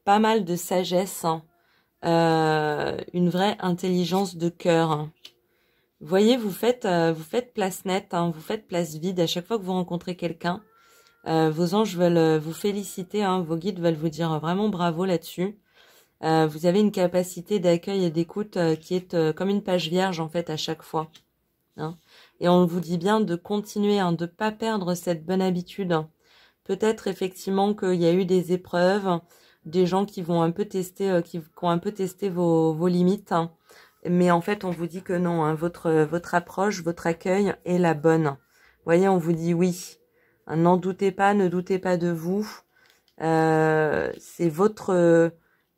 pas mal de sagesse, hein, une vraie intelligence de cœur. Hein. Vous voyez, vous faites place nette, hein, vous faites place vide à chaque fois que vous rencontrez quelqu'un. Vos anges veulent vous féliciter, hein, vos guides veulent vous dire vraiment bravo là-dessus. Vous avez une capacité d'accueil et d'écoute qui est comme une page vierge en fait à chaque fois. Hein. Et on vous dit bien de continuer, hein, de pas perdre cette bonne habitude. Peut-être effectivement qu'il y a eu des épreuves, des gens qui vont un peu tester, qui ont un peu testé vos limites. Hein. Mais en fait, on vous dit que non, hein, votre approche, votre accueil est la bonne. Vous voyez, on vous dit oui. Hein, n'en doutez pas, ne doutez pas de vous. C'est votre...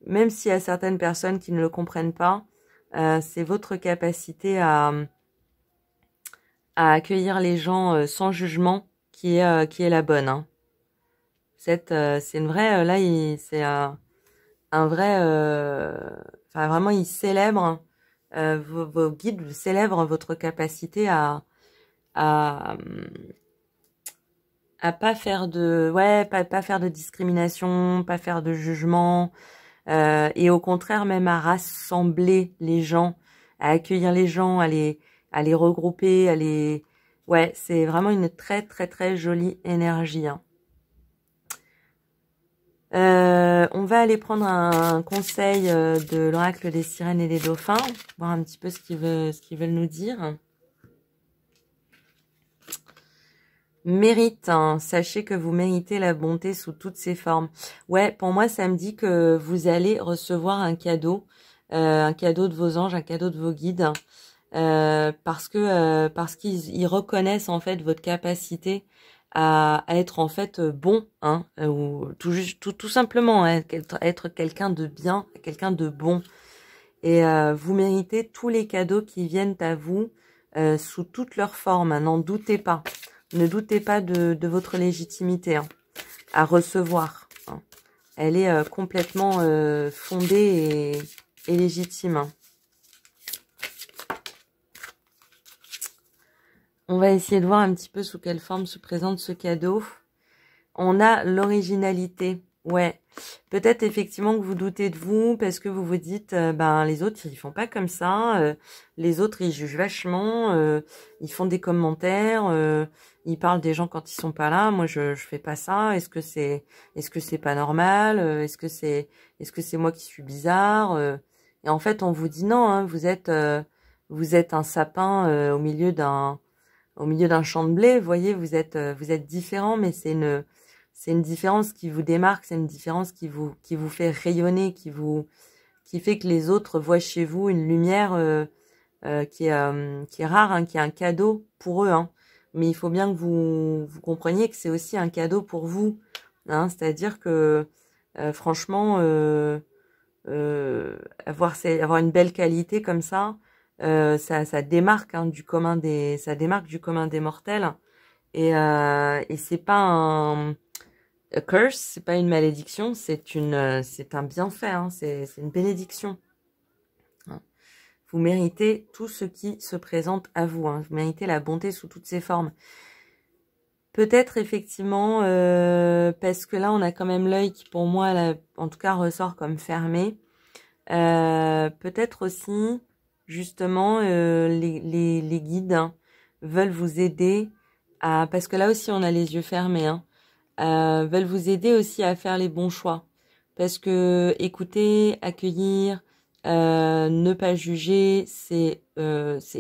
même s'il y a certaines personnes qui ne le comprennent pas, c'est votre capacité à accueillir les gens sans jugement qui est la bonne. Hein. C'est une vraie... là, c'est un vrai... Enfin, vraiment, il célèbre... vos guides célèbrent votre capacité à pas faire de... Ouais, pas faire de discrimination, pas faire de jugement... et au contraire même à rassembler les gens, à accueillir les gens, à les regrouper, à les... Ouais, c'est vraiment une très très très jolie énergie, hein. On va aller prendre un conseil de l'oracle des sirènes et des dauphins, voir un petit peu ce qu'ils veulent nous dire. Mérite, hein. Sachez que vous méritez la bonté sous toutes ses formes. Ouais, pour moi, ça me dit que vous allez recevoir un cadeau de vos anges, un cadeau de vos guides, parce qu'ils reconnaissent en fait votre capacité à être en fait bon, hein, ou tout simplement, hein, être quelqu'un de bien, quelqu'un de bon. Et vous méritez tous les cadeaux qui viennent à vous sous toutes leurs formes, hein, n'en doutez pas. Ne doutez pas de votre légitimité, hein, à recevoir, hein. Elle est complètement fondée et légitime, hein. On va essayer de voir un petit peu sous quelle forme se présente ce cadeau. On a l'originalité. Ouais, peut-être effectivement que vous doutez de vous parce que vous vous dites, ben les autres ils font pas comme ça, les autres ils jugent vachement, ils font des commentaires, ils parlent des gens quand ils sont pas là. Moi je fais pas ça. Est-ce que c'est pas normal? Est-ce que c'est moi qui suis bizarre? Et en fait on vous dit non, hein, vous êtes un sapin au milieu d'un champ de blé. Vous voyez, vous êtes différent, mais c'est une différence qui vous démarque, c'est une différence qui vous fait rayonner, qui fait que les autres voient chez vous une lumière qui est rare, hein, qui est un cadeau pour eux, hein. Mais il faut bien que vous compreniez que c'est aussi un cadeau pour vous, hein. C'est-à-dire que franchement, avoir une belle qualité comme ça, ça démarque, hein, ça démarque du commun des mortels. Et c'est pas a curse, c'est pas une malédiction, c'est un bienfait, hein, c'est une bénédiction. Hein. Vous méritez tout ce qui se présente à vous, hein. Vous méritez la bonté sous toutes ses formes. Peut-être effectivement, parce que là on a quand même l'œil qui pour moi, là, en tout cas, ressort comme fermé. Peut-être aussi, justement, les guides, hein, veulent vous aider à... Parce que là aussi on a les yeux fermés, hein. Veulent vous aider aussi à faire les bons choix. Parce que écouter, accueillir, ne pas juger, c'est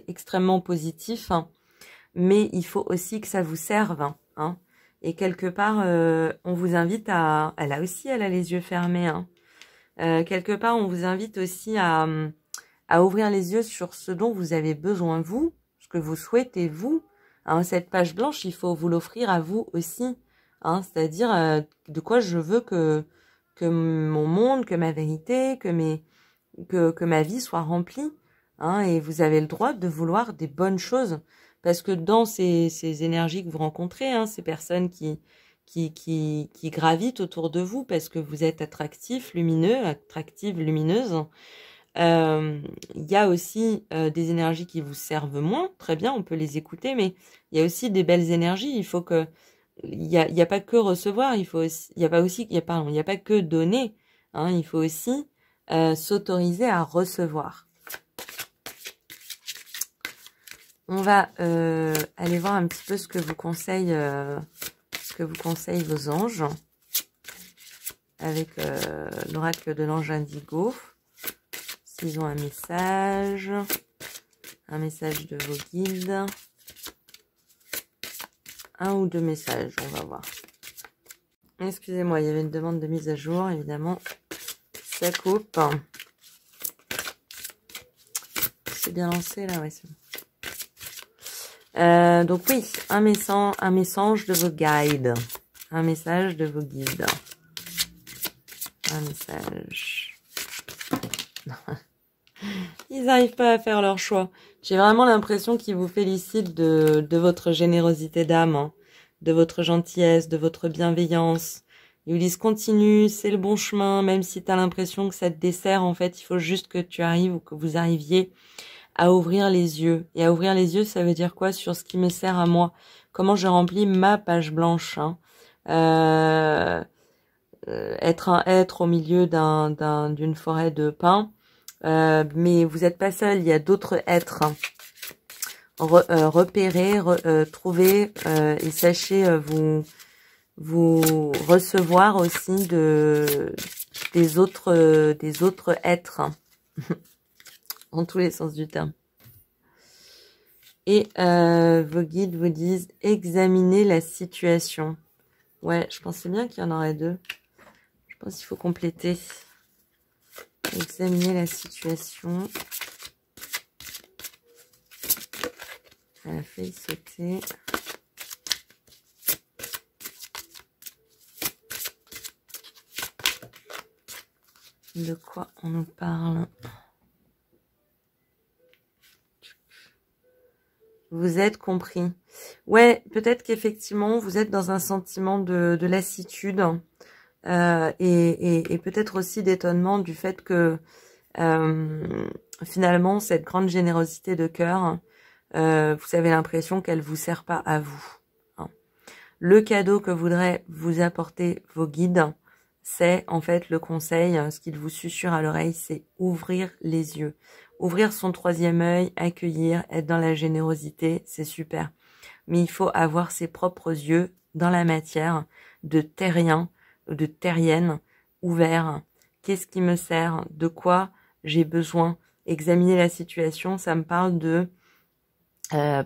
extrêmement positif, hein, mais il faut aussi que ça vous serve, hein. Et quelque part, on vous invite à... Elle a les yeux fermés, hein. Quelque part, on vous invite aussi à ouvrir les yeux sur ce dont vous avez besoin, vous, ce que vous souhaitez, vous, hein. Cette page blanche, il faut vous l'offrir à vous aussi. Hein, c'est-à-dire de quoi je veux que mon monde, que ma vérité, que ma vie soit remplie, hein, et vous avez le droit de vouloir des bonnes choses, parce que dans ces énergies que vous rencontrez, hein, ces personnes qui gravitent autour de vous, parce que vous êtes attractif, lumineux, attractive, lumineuse, il y a aussi des énergies qui vous servent moins, très bien, on peut les écouter, mais il y a aussi des belles énergies. Il faut que il y a pas que recevoir, il y a pas que donner, hein, il faut aussi s'autoriser à recevoir. On va aller voir un petit peu ce que vous conseillent vos anges avec l'oracle de l'ange indigo. S'ils ont un message de vos guides. Un ou deux messages, on va voir. Excusez-moi, il y avait une demande de mise à jour, évidemment. Ça coupe. C'est bien lancé, là, ouais, c'est bon. Donc oui, un message de vos guides. Un message de vos guides. Un message. Ils n'arrivent pas à faire leur choix. J'ai vraiment l'impression qu'ils vous félicitent de votre générosité d'âme, hein, de votre gentillesse, de votre bienveillance. Ils vous disent continue, c'est le bon chemin, même si tu as l'impression que ça te dessert, en fait, il faut juste que tu arrives ou que vous arriviez à ouvrir les yeux. Et à ouvrir les yeux, ça veut dire quoi? Sur ce qui me sert à moi. Comment je remplis ma page blanche, hein. être un être au milieu d'une forêt de pins. Mais vous n'êtes pas seul, il y a d'autres êtres. Repérez, trouvez et sachez vous recevoir aussi des autres êtres. En tous les sens du terme. Et vos guides vous disent examinez la situation. Ouais, je pensais bien qu'il y en aurait deux. Je pense qu'il faut compléter. Examiner la situation. Elle a failli sauter. De quoi on nous parle? Vous êtes compris. Ouais, peut-être qu'effectivement, vous êtes dans un sentiment de lassitude et peut-être aussi d'étonnement du fait que finalement, cette grande générosité de cœur, vous avez l'impression qu'elle ne vous sert pas à vous. Hein. Le cadeau que voudraient vous apporter vos guides, c'est en fait le conseil, ce qu'ils vous susurrent à l'oreille, c'est ouvrir les yeux. Ouvrir son troisième œil, accueillir, être dans la générosité, c'est super. Mais il faut avoir ses propres yeux dans la matière, de terrien, de terrienne, ouverts. Qu'est-ce qui me sert? De quoi j'ai besoin? Examiner la situation, ça me parle de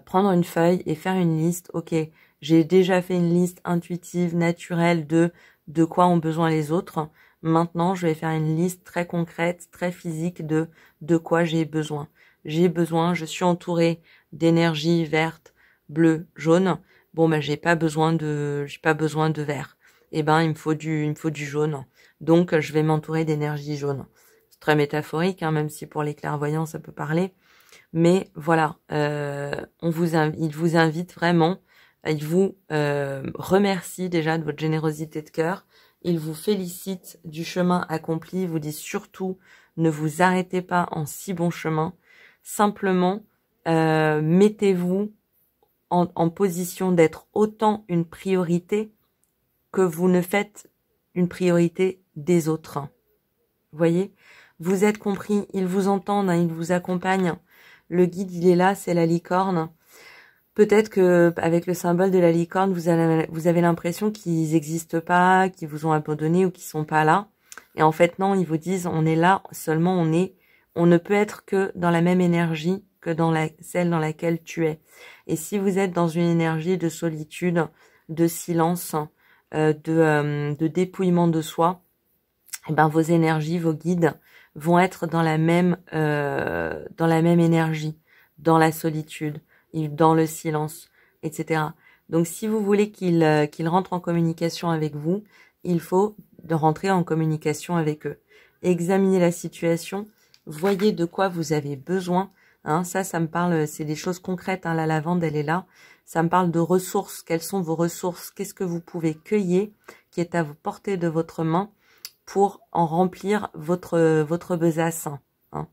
prendre une feuille et faire une liste. Ok, j'ai déjà fait une liste intuitive, naturelle de quoi ont besoin les autres. Maintenant, je vais faire une liste très concrète, très physique de quoi j'ai besoin. J'ai besoin, je suis entourée d'énergie verte, bleue, jaune. Bon, ben, j'ai pas besoin de vert. Eh ben, il me faut du jaune. Donc, je vais m'entourer d'énergie jaune. C'est très métaphorique, hein, même si pour les clairvoyants, ça peut parler. Mais voilà, il vous invite vraiment, il vous remercie déjà de votre générosité de cœur. Il vous félicite du chemin accompli. Il vous dit surtout, ne vous arrêtez pas en si bon chemin. Simplement, mettez-vous en position d'être autant une priorité que vous ne faites une priorité des autres. Vous voyez? Vous êtes compris, ils vous entendent, hein, ils vous accompagnent. Le guide, il est là, c'est la licorne. Peut-être que avec le symbole de la licorne, vous avez l'impression qu'ils n'existent pas, qu'ils vous ont abandonné ou qu'ils sont pas là. Et en fait, non, ils vous disent, on est là, seulement on ne peut être que dans la même énergie que dans celle dans laquelle tu es. Et si vous êtes dans une énergie de solitude, de silence, de dépouillement de soi, eh ben vos énergies, vos guides vont être dans la même énergie, dans la solitude, dans le silence, etc. Donc, si vous voulez qu'ils rentrent en communication avec vous, il faut rentrer en communication avec eux. Examinez la situation, voyez de quoi vous avez besoin. Hein, ça me parle, c'est des choses concrètes. Hein, la lavande, elle est là. Ça me parle de ressources. Quelles sont vos ressources? Qu'est-ce que vous pouvez cueillir qui est à vous porter de votre main pour en remplir votre besace, hein.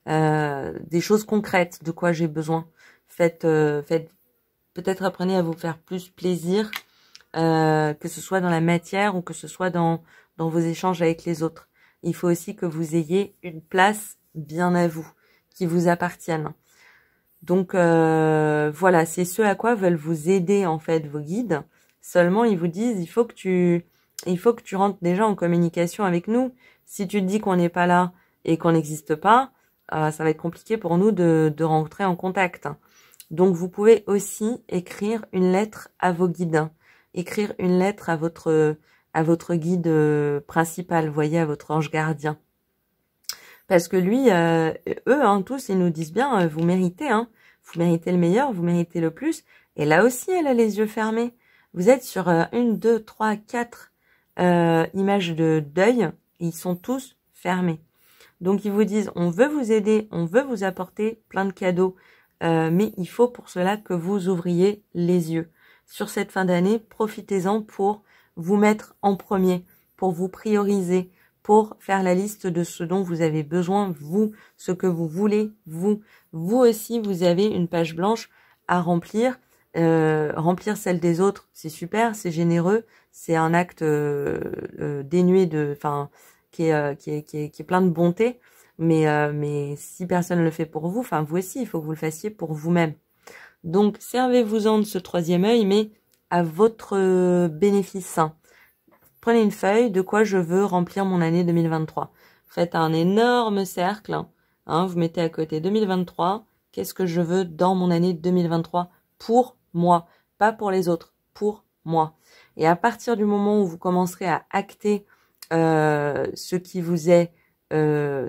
Des choses concrètes, de quoi j'ai besoin. Faites peut-être apprenez à vous faire plus plaisir, que ce soit dans la matière ou que ce soit dans vos échanges avec les autres. Il faut aussi que vous ayez une place bien à vous, qui vous appartienne. Donc voilà, c'est ce à quoi veulent vous aider en fait vos guides. Seulement ils vous disent il faut que tu rentres déjà en communication avec nous. Si tu te dis qu'on n'est pas là et qu'on n'existe pas, ça va être compliqué pour nous de rentrer en contact. Donc vous pouvez aussi écrire une lettre à vos guides, écrire une lettre à votre guide principal, vous voyez, à votre ange gardien. Parce que lui, eux, hein, tous, ils nous disent bien, vous méritez, hein, vous méritez le meilleur, vous méritez le plus. Et là aussi, elle a les yeux fermés. Vous êtes sur 1, 2, 3, 4 images de deuil. Ils sont tous fermés. Donc, ils vous disent, on veut vous aider, on veut vous apporter plein de cadeaux. Mais il faut pour cela que vous ouvriez les yeux. Sur cette fin d'année, profitez-en pour vous mettre en premier, pour vous prioriser, pour faire la liste de ce dont vous avez besoin, vous, ce que vous voulez, vous. Vous aussi, vous avez une page blanche à remplir Remplir celle des autres, c'est super, c'est généreux, c'est un acte dénué de, enfin, qui est plein de bonté. Mais si personne ne le fait pour vous, enfin vous aussi, il faut que vous le fassiez pour vous-même. Donc servez-vous-en de ce troisième œil, mais à votre bénéfice. Prenez une feuille, de quoi je veux remplir mon année 2023. Faites un énorme cercle, vous mettez à côté 2023, qu'est-ce que je veux dans mon année 2023 pour moi, pas pour les autres, pour moi. Et à partir du moment où vous commencerez à acter ce qui vous est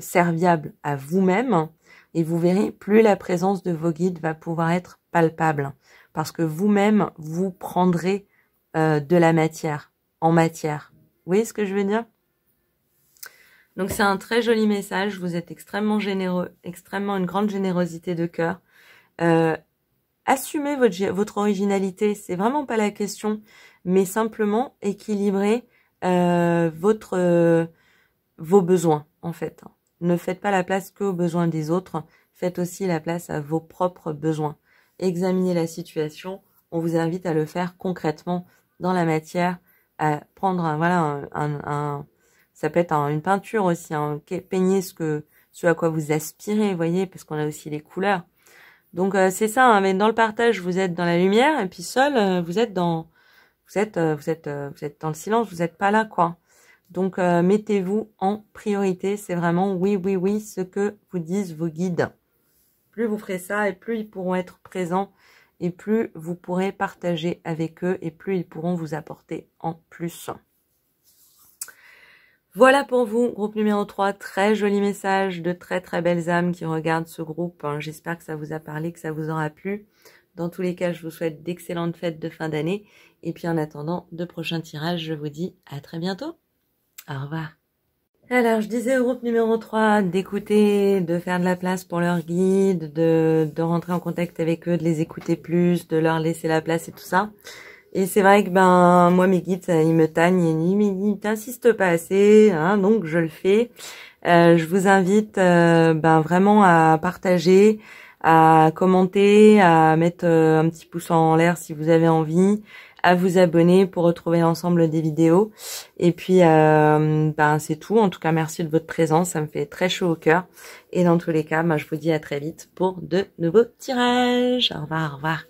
serviable à vous-même, et vous verrez, plus la présence de vos guides va pouvoir être palpable, parce que vous-même, vous prendrez de la matière, en matière. Vous voyez ce que je veux dire? Donc c'est un très joli message, vous êtes extrêmement généreux, extrêmement une grande générosité de cœur. Assumez votre originalité, c'est vraiment pas la question, mais simplement équilibrer vos besoins, en fait. Ne faites pas la place qu'aux besoins des autres, faites aussi la place à vos propres besoins. Examinez la situation, on vous invite à le faire concrètement dans la matière, à prendre ça peut être une peinture aussi, peignez ce à quoi vous aspirez, vous voyez, parce qu'on a aussi les couleurs. Donc c'est ça, mais dans le partage, vous êtes dans la lumière, et puis seul, vous êtes dans le silence, vous n'êtes pas là, quoi. Donc mettez-vous en priorité, c'est vraiment oui, oui, oui, ce que vous disent vos guides. Plus vous ferez ça, et plus ils pourront être présents, et plus vous pourrez partager avec eux, et plus ils pourront vous apporter en plus. Voilà pour vous, groupe numéro 3, très joli message de très très belles âmes qui regardent ce groupe. J'espère que ça vous a parlé, que ça vous aura plu. Dans tous les cas, je vous souhaite d'excellentes fêtes de fin d'année. Et puis en attendant de prochains tirages, je vous dis à très bientôt. Au revoir. Alors, je disais au groupe numéro 3 d'écouter, de faire de la place pour leurs guides, de rentrer en contact avec eux, de les écouter plus, de leur laisser la place et tout ça. Et c'est vrai que moi mes guides, ils me tagnent, ils t'insistent pas assez, donc je le fais. Je vous invite vraiment à partager, à commenter, à mettre un petit pouce en l'air si vous avez envie, à vous abonner pour retrouver l'ensemble des vidéos. Et puis c'est tout. En tout cas, merci de votre présence, ça me fait très chaud au cœur. Et dans tous les cas, je vous dis à très vite pour de nouveaux tirages. Au revoir, au revoir.